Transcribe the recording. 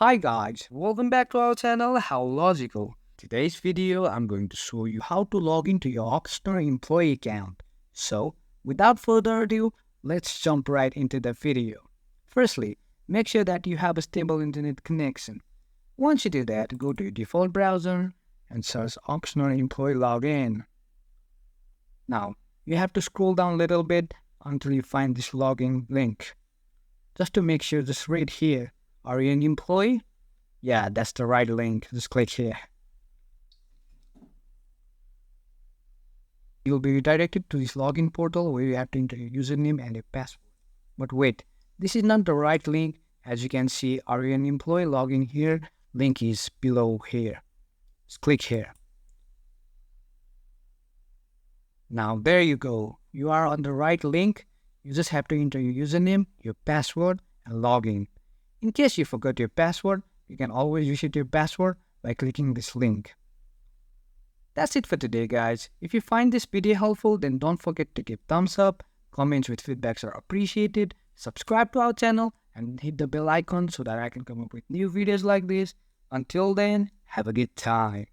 Hi guys, welcome back to our channel How Logical. Today's video I'm going to show you how to log into your Oxnard employee account. So without further ado, let's jump right into the video. Firstly, make sure that you have a stable internet connection. Once you do that, go to your default browser and search Oxnard employee login. Now, you have to scroll down a little bit until you find this login link. Just to make sure, just right here. Are you an employee? Yeah, that's the right link. Just click here. You'll be redirected to this login portal where you have to enter your username and your password. But wait, this is not the right link. As you can see, are you an employee? Login here. Link is below here. Just click here. Now there you go. You are on the right link. You just have to enter your username, your password, and log in. In case you forgot your password, you can always reset your password by clicking this link. That's it for today, guys. If you find this video helpful, then don't forget to give thumbs up. Comments with feedbacks are appreciated. Subscribe to our channel and hit the bell icon so that I can come up with new videos like this. Until then, have a good time.